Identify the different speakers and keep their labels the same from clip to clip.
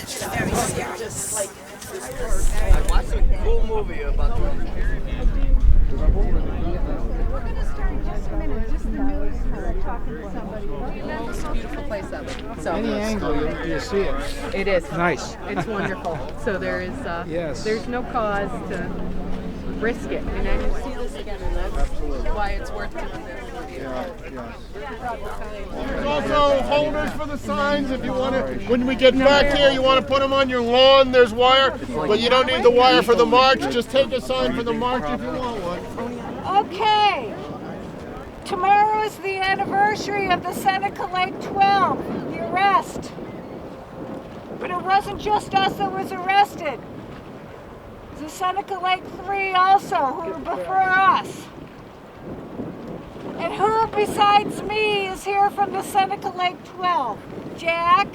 Speaker 1: She's very serious.
Speaker 2: I watched a cool movie about
Speaker 3: We're going to start in just a minute. Just the news for talking to somebody.
Speaker 4: It's a beautiful place of it. So
Speaker 5: any angle you see it.
Speaker 4: it is
Speaker 5: Nice.
Speaker 4: It's wonderful. So there is
Speaker 5: Yes.
Speaker 4: there's no cause to risk it. And then you see this again, and that's why it's worth doing this.
Speaker 6: There's also holders for the signs if you want to. When we get back here, you want to put them on your lawn. There's wire, but you don't need the wire for the march. Just take a sign for the march if you want one.
Speaker 3: Okay. Tomorrow is the anniversary of the Seneca Lake 12, the arrest. But it wasn't just us that was arrested. It was the Seneca Lake 3 also, who were before us. And who besides me is here from the Seneca Lake 12? Jack?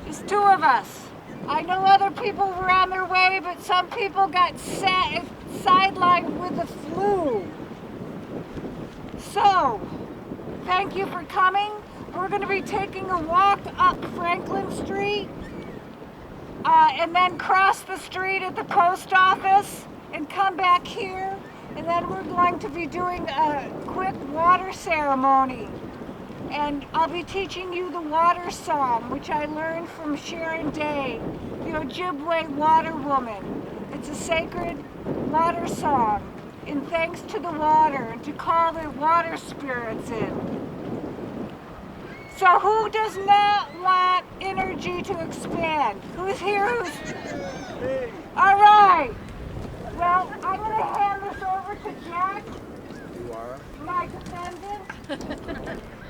Speaker 3: There's two of us. I know other people were on their way, but some people got sidelined with the flu. So, thank you for coming. We're going to be taking a walk up Franklin Street and then cross the street at the post office and come back here. And then we're going to be doing a quick water ceremony. And I'll be teaching you the water song, which I learned from Sharon Day, the Ojibwe water woman. It's a sacred water song in thanks to the water and to call the water spirits in. So who does not want energy to expand? Who's here? All right. Well, I'm going to hand this over to Jack, my defendant.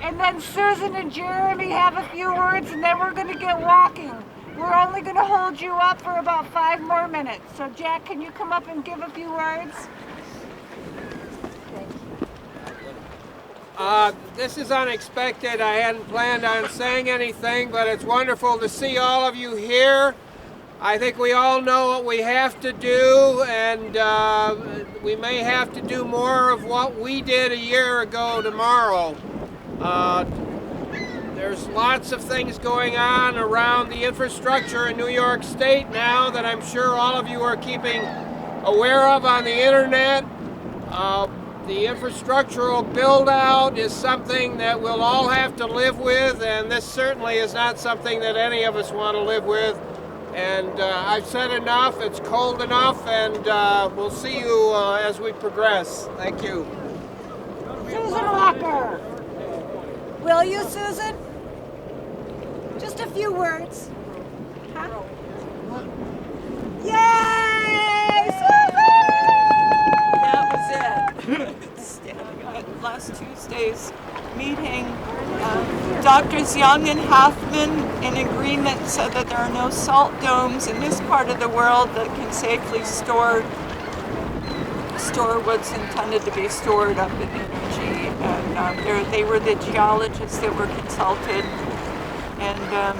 Speaker 3: And then Susan and Jeremy have a few words, and then we're going to get walking. We're only going to hold you up for about 5 more minutes. So Jack, can you come up and give a few words?
Speaker 7: This is unexpected. I hadn't planned on saying anything, but it's wonderful to see all of you here. I think we all know what we have to do, and we may have to do more of what we did a year ago tomorrow. There's lots of things going on around the infrastructure in New York State now that I'm sure all of you are keeping aware of on the internet. The infrastructural build-out is something that we'll all have to live with, and this certainly is not something that any of us want to live with. And I've said enough, it's cold enough, and we'll see you as we progress. Thank you.
Speaker 3: Susan Walker. Will you, Susan? Just a few words. Huh? Yay, Susan!
Speaker 8: That was it. At last Tuesday's meeting, Drs. Young and Halfman in agreement said that there are no salt domes in this part of the world that can safely store what's intended to be stored up in Inergy. And they were the geologists that were consulted, and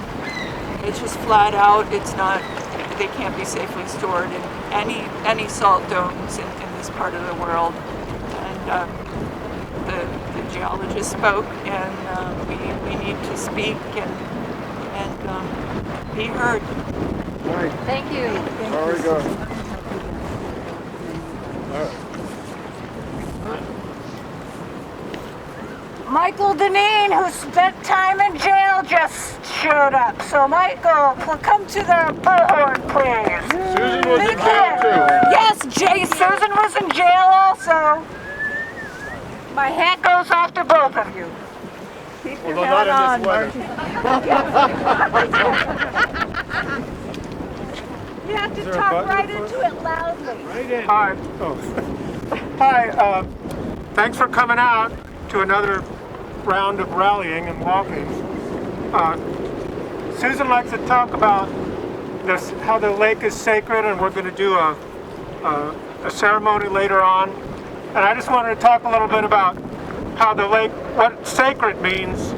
Speaker 8: it's just flat out, they can't be safely stored in any salt domes in this part of the world. And the geologist spoke, and we need to speak and be heard.
Speaker 6: Right.
Speaker 4: Thank you.
Speaker 6: Very good.
Speaker 3: Michael Deneen, who spent time in jail, just showed up. So Michael, come to the bullhorn, please.
Speaker 6: Susan was in jail too.
Speaker 3: Yes, Susan was in jail also. My hat goes off to both of you. Keep your
Speaker 6: Although
Speaker 3: hat
Speaker 6: not
Speaker 3: on,
Speaker 6: in this
Speaker 3: You have to talk right into it loudly.
Speaker 6: Right in.
Speaker 5: Hi. Hi. Thanks for coming out to another round of rallying and walking. Susan likes to talk about this, how the lake is sacred, and we're going to do a ceremony later on. And I just wanted to talk a little bit about how the lake, what sacred means.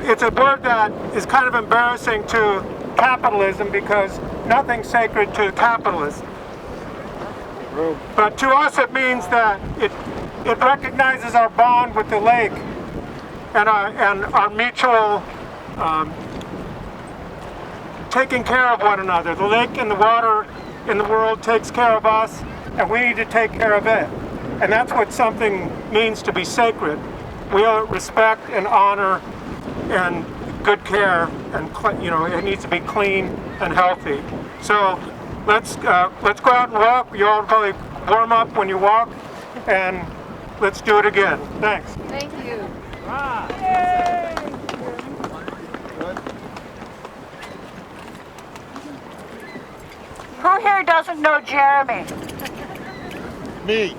Speaker 5: It's a word that is kind of embarrassing to capitalism because nothing's sacred to capitalism. But to us it means that it recognizes our bond with the lake and our mutual taking care of one another. The lake and the water in the world takes care of us, and we need to take care of it. And that's what something means to be sacred. We owe it respect and honor and good care, and it needs to be clean and healthy. So let's go out and walk. You all probably warm up when you walk, and let's do it again. Thanks.
Speaker 4: Thank you.
Speaker 3: Who here doesn't know Jeremy?
Speaker 6: Me.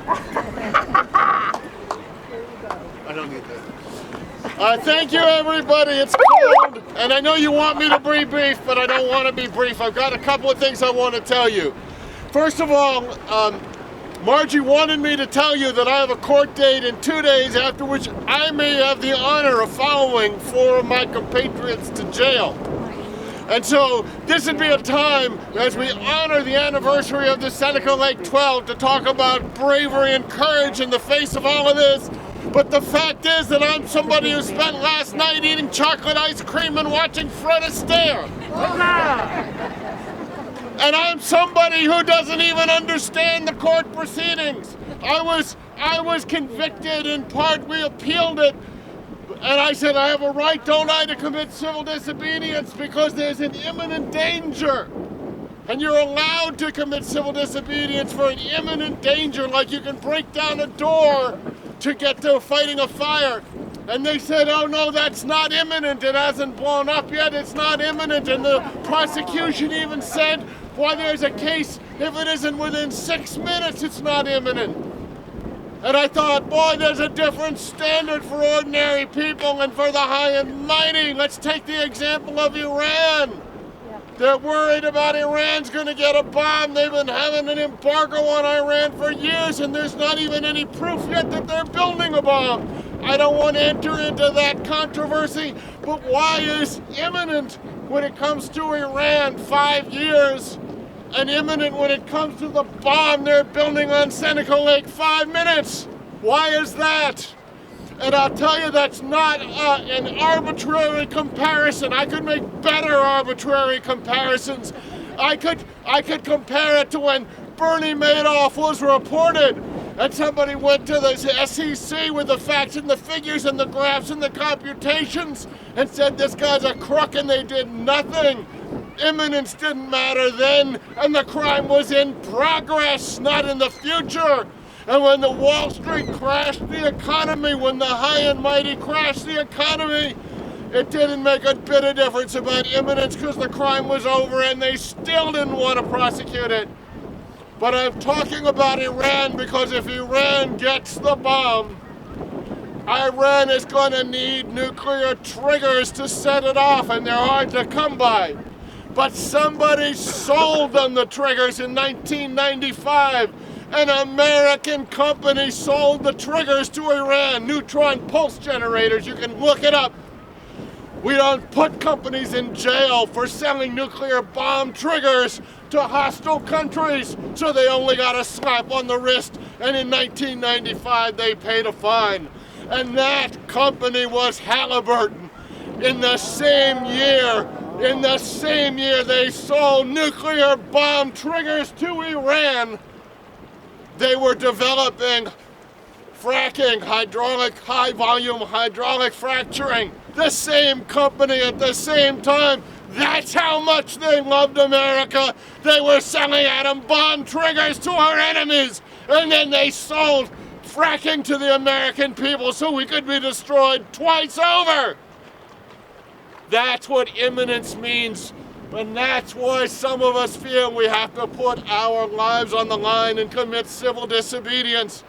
Speaker 6: I don't need that. Thank you, everybody. It's cold, and I know you want me to be brief, but I don't want to be brief. I've got a couple of things I want to tell you. First of all, Margie wanted me to tell you that I have a court date in 2 days, after which I may have the honor of following 4 of my compatriots to jail. And so this would be a time as we honor the anniversary of the Seneca Lake 12 to talk about bravery and courage in the face of all of this. But the fact is that I'm somebody who spent last night eating chocolate ice cream and watching Fred Astaire. And I'm somebody who doesn't even understand the court proceedings. I was convicted in part, we appealed it. And I said, I have a right, don't I, to commit civil disobedience because there's an imminent danger. And you're allowed to commit civil disobedience for an imminent danger, like you can break down a door to get to fighting a fire. And they said, oh no, that's not imminent. It hasn't blown up yet, it's not imminent. And the prosecution even said, why, there's a case, if it isn't within 6 minutes, it's not imminent. And I thought, boy, there's a different standard for ordinary people and for the high and mighty. Let's take the example of Iran. They're worried about Iran's going to get a bomb. They've been having an embargo on Iran for years, and there's not even any proof yet that they're building a bomb. I don't want to enter into that controversy, but why is imminent when it comes to Iran 5 years? And imminent when it comes to the bomb they're building on Seneca Lake 5 minutes. Why is that? And I'll tell you, that's not an arbitrary comparison. I could make better arbitrary comparisons. I could compare it to when Bernie Madoff was reported and somebody went to the SEC with the facts and the figures and the graphs and the computations and said this guy's a crook, and they did nothing. Imminence didn't matter then, and the crime was in progress, not in the future. And when the Wall Street crashed the economy, when the high and mighty crashed the economy, it didn't make a bit of difference about imminence because the crime was over and they still didn't want to prosecute it. But I'm talking about Iran because if Iran gets the bomb, Iran is going to need nuclear triggers to set it off, and they're hard to come by. But somebody sold them the triggers in 1995. An American company sold the triggers to Iran, neutron pulse generators. You can look it up. We don't put companies in jail for selling nuclear bomb triggers to hostile countries, so they only got a slap on the wrist, and in 1995 they paid a fine. And that company was Halliburton. In the same year they sold nuclear bomb triggers to Iran, they were developing fracking, high volume hydraulic fracturing. The same company at the same time. That's how much they loved America. They were selling atom bomb triggers to our enemies, and then they sold fracking to the American people so we could be destroyed twice over. That's what imminence means, and that's why some of us feel we have to put our lives on the line and commit civil disobedience.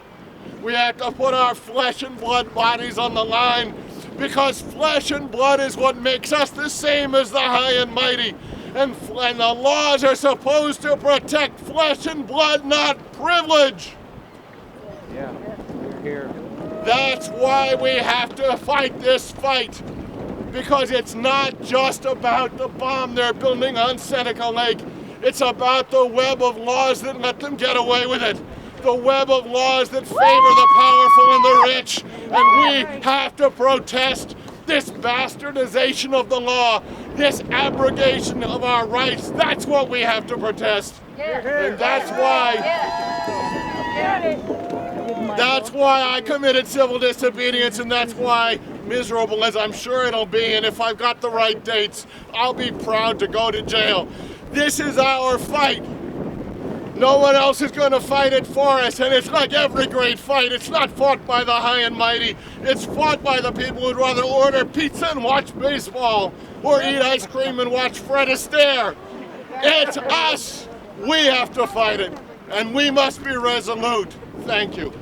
Speaker 6: We have to put our flesh and blood bodies on the line, because flesh and blood is what makes us the same as the high and mighty. And the laws are supposed to protect flesh and blood, not privilege.
Speaker 2: Yeah, you're here.
Speaker 6: That's why we have to fight this fight. Because it's not just about the bomb they're building on Seneca Lake. It's about the web of laws that let them get away with it. the web of laws that favor the powerful and the rich. And we have to protest this bastardization of the law, this abrogation of our rights. That's what we have to protest. And that's why I committed civil disobedience, and that's why, miserable as I'm sure it'll be, and if I've got the right dates, I'll be proud to go to jail. This is our fight. No one else is going to fight it for us, and it's like every great fight. It's not fought by the high and mighty. It's fought by the people who'd rather order pizza and watch baseball, or eat ice cream and watch Fred Astaire. It's us. We have to fight it, and we must be resolute. Thank you.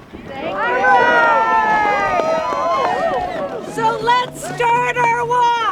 Speaker 3: So let's start our walk.